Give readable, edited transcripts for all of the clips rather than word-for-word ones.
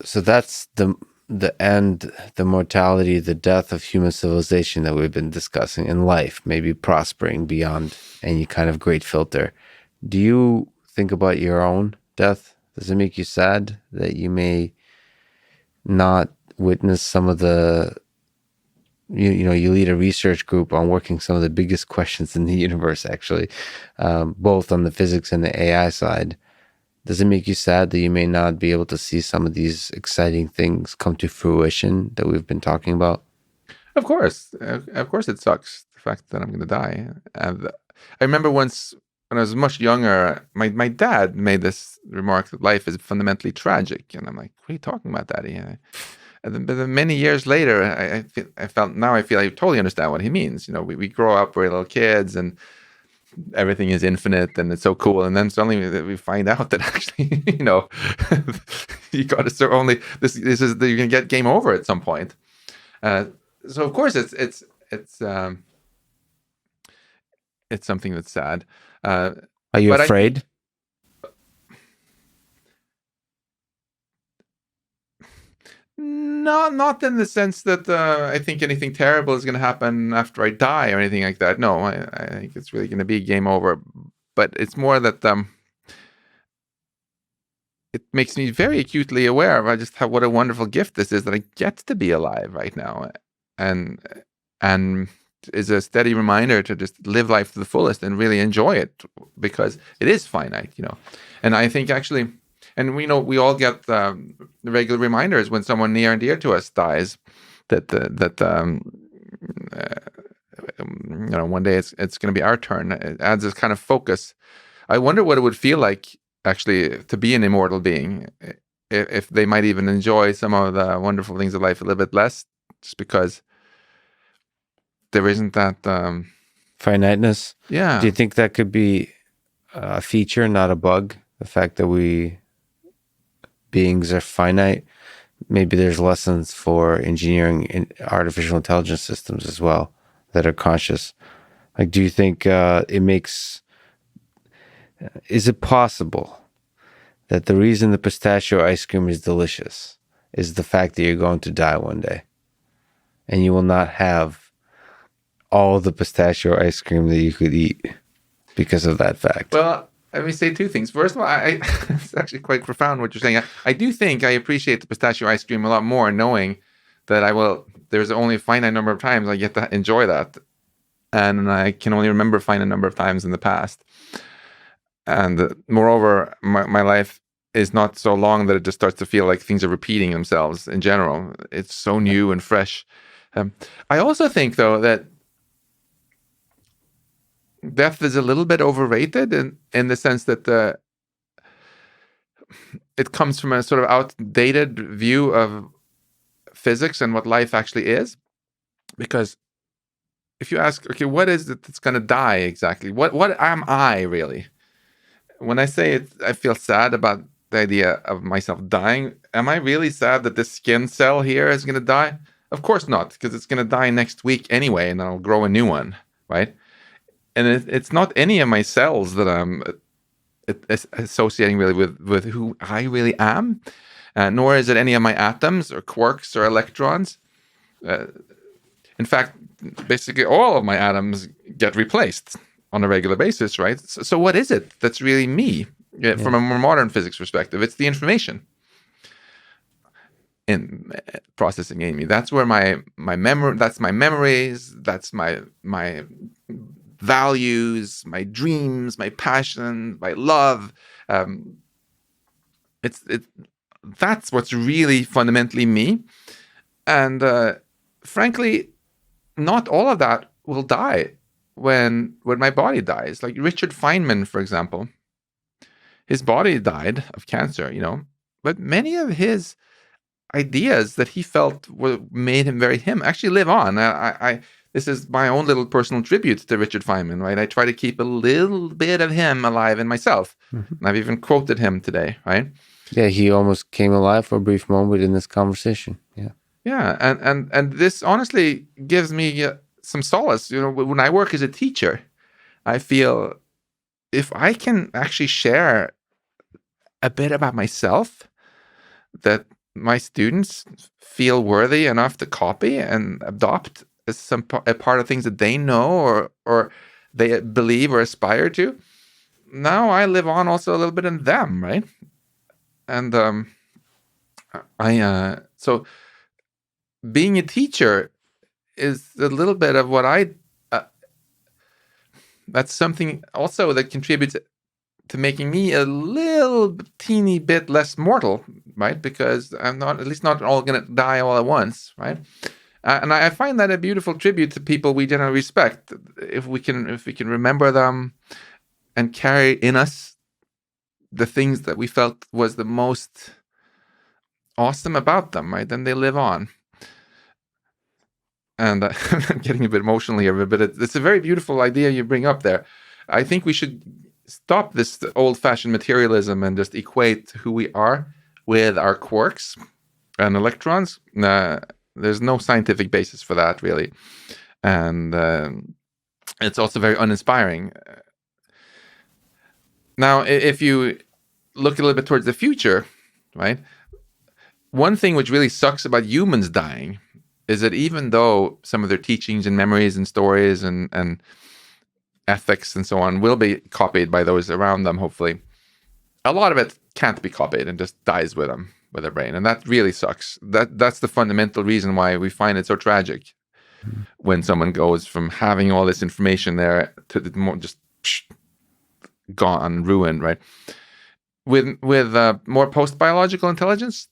So that's the end, the mortality, the death of human civilization that we've been discussing in life, maybe prospering beyond any kind of great filter. Do you think about your own death? Does it make you sad that you may not witness some of the you lead a research group on working some of the biggest questions in the universe, actually, both on the physics and the AI side. Does it make you sad that you may not be able to see some of these exciting things come to fruition that we've been talking about? Of course, it sucks the fact that I'm going to die. And I remember once when I was much younger, my dad made this remark that life is fundamentally tragic, and I'm like, "What are you talking about, Daddy?" But then many years later, I feel I totally understand what he means. We grow up, we're little kids, and everything is infinite, and it's so cool. And then suddenly we find out that actually, you got to only this is you're gonna get game over at some point. Uh, so of course it's something that's sad. Uh, Are you but I think afraid? not in the sense that I think anything terrible is going to happen after I die or anything like that. No, I think it's really going to be game over. But it's more that it makes me very acutely aware of just what a wonderful gift this is that I get to be alive right now, and and is a steady reminder to just live life to the fullest and really enjoy it because it is finite. And I think actually, and we all get the regular reminders when someone near and dear to us dies that one day it's going to be our turn. It adds this kind of focus. I wonder what it would feel like actually to be an immortal being, if they might even enjoy some of the wonderful things of life a little bit less, just because there isn't that. Finiteness? Do Yeah. you think that could be a feature, not a bug? The fact that we beings are finite? Maybe there's lessons for engineering in artificial intelligence systems as well that are conscious. Like, do you think is it possible that the reason the pistachio ice cream is delicious is the fact that you're going to die one day and you will not have all the pistachio ice cream that you could eat because of that fact? Well, let me say two things. First of all, it's actually quite profound what you're saying. I do think I appreciate the pistachio ice cream a lot more, knowing that there's only a finite number of times I get to enjoy that. And I can only remember a finite number of times in the past. And moreover, my life is not so long that it just starts to feel like things are repeating themselves in general. It's so new and fresh. Um, I also think, though, that death is a little bit overrated in the sense that it comes from a sort of outdated view of physics and what life actually is. Because if you ask, okay, what is it that's going to die exactly? What am I really? When I say it, I feel sad about the idea of myself dying. Am I really sad that this skin cell here is going to die? Of course not, because it's going to die next week anyway, and I'll grow a new one, right? And it's not any of my cells that I'm associating really with who I really am, nor is it any of my atoms or quarks or electrons. Uh, in fact, basically all of my atoms get replaced on a regular basis, right? So what is it that's really me? From Yeah. a more modern physics perspective, it's the information in processing Amy. That's where my memory. That's my memories. That's my values, my dreams, my passion, my love. Um, it that's what's really fundamentally me. And frankly, not all of that will die when my body dies. Like Richard Feynman, for example, his body died of cancer, but many of his ideas that he felt made him very him actually live on. This is my own little personal tribute to Richard Feynman, right? I try to keep a little bit of him alive in myself. Mhm. And I've even quoted him today, right? Yeah, he almost came alive for a brief moment in this conversation. Yeah. Yeah, and this honestly gives me some solace. When I work as a teacher, I feel if I can actually share a bit about myself that my students feel worthy enough to copy and adopt as a part of things that they know or they believe or aspire to, now I live on also a little bit in them, right? And so being a teacher is a little bit of what uh, that's something also that contributes to making me a little teeny bit less mortal, right? Because I'm not, at least not all going to die all at once, right? And I find that a beautiful tribute to people we generally respect. If we can remember them and carry in us the things that we felt was the most awesome about them, right? Then they live on. And I'm getting a bit emotional here, but it's a very beautiful idea you bring up there. I think we should stop this old-fashioned materialism and just equate who we are with our quarks and electrons. There's no scientific basis for that, really. And it's also very uninspiring. Now, if you look a little bit towards the future, right? One thing which really sucks about humans dying is that even though some of their teachings and memories and stories and ethics and so on will be copied by those around them, hopefully, a lot of it can't be copied and just dies with them, with their brain. And that really sucks. That's the fundamental reason why we find it so tragic when someone goes from having all this information there to the more just gone, ruined, right? With more post-biological intelligence,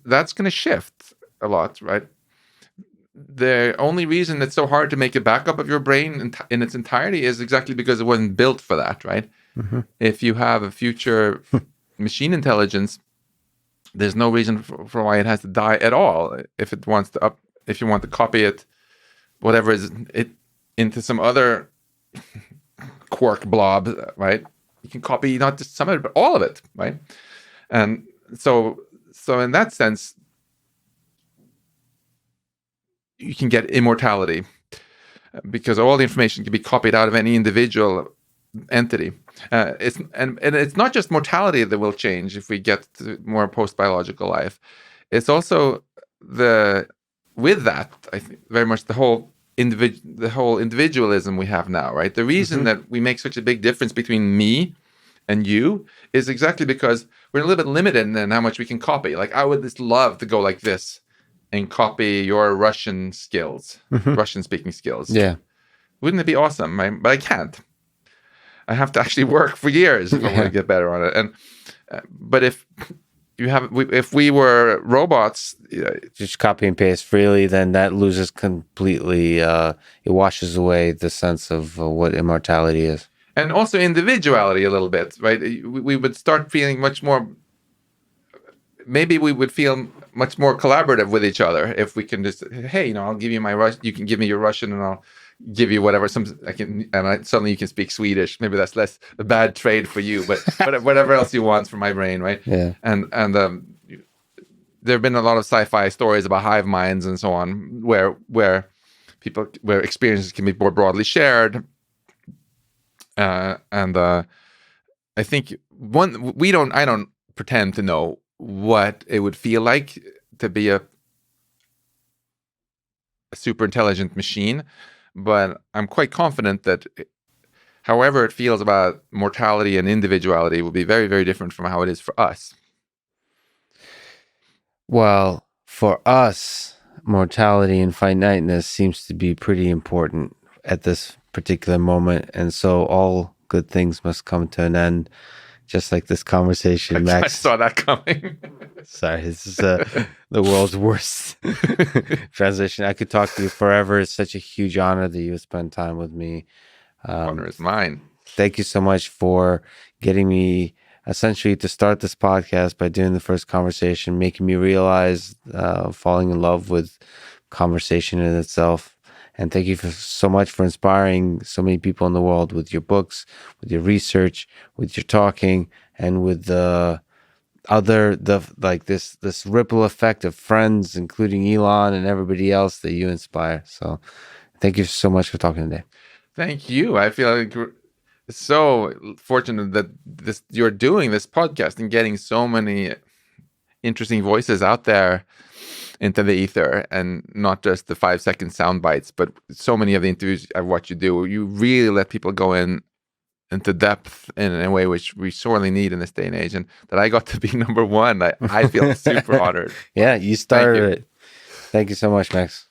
that's going to shift a lot, right? The only reason it's so hard to make a backup of your brain in its entirety is exactly because it wasn't built for that, right? Mm-hmm. If you have a future machine intelligence, there's no reason for why it has to die at all. If it wants to if you want to copy it, whatever is it, into some other quark blob, right? You can copy not just some of it, but all of it, right? And so in that sense, you can get immortality because all the information can be copied out of any individual entity. It's not just mortality that will change if we get to more post-biological life. It's also with that, I think very much the whole individualism we have now, right? The reason that we make such a big difference between me and you is exactly because we're a little bit limited in how much we can copy. Like I would just love to go like this and copy your Russian skills, Russian speaking skills. Yeah. Wouldn't it be awesome? Right? But I can't. I have to actually work for years if I want to get better on it. And but if we were robots, just copy and paste freely, then that loses completely. It washes away the sense of what immortality is, and also individuality a little bit, right? We would start feeling much more. Maybe we would feel much more collaborative with each other if we can just, hey, I'll give you my Russian, you can give me your Russian, and I'll give you whatever. Suddenly you can speak Swedish. Maybe that's less a bad trade for you, but whatever else you want from my brain, right? Yeah. And there have been a lot of sci-fi stories about hive minds and so on, where experiences can be more broadly shared. I think I don't pretend to know what it would feel like to be a super intelligent machine, but I'm quite confident that however it feels about mortality and individuality will be very, very different from how it is for us. Well, for us, mortality and finiteness seems to be pretty important at this particular moment, and so all good things must come to an end. Just like this conversation, Max. I saw that coming. Sorry, this is the world's worst transition. I could talk to you forever. It's such a huge honor that you spend time with me. Honor is mine. Thank you so much for getting me essentially to start this podcast by doing the first conversation, making me realize falling in love with conversation in itself. And thank you so much for inspiring so many people in the world with your books, with your research, with your talking, and with this ripple effect of friends, including Elon and everybody else that you inspire. So thank you so much for talking today. Thank you. I feel like so fortunate that you're doing this podcast and getting so many interesting voices out there into the ether, and not just the 5-second sound bites, but so many of the interviews I've watched you do, you really let people go into depth in a way which we sorely need in this day and age. And that I got to be number one, I feel super honored. Yeah, you started it. Thank you so much, Max.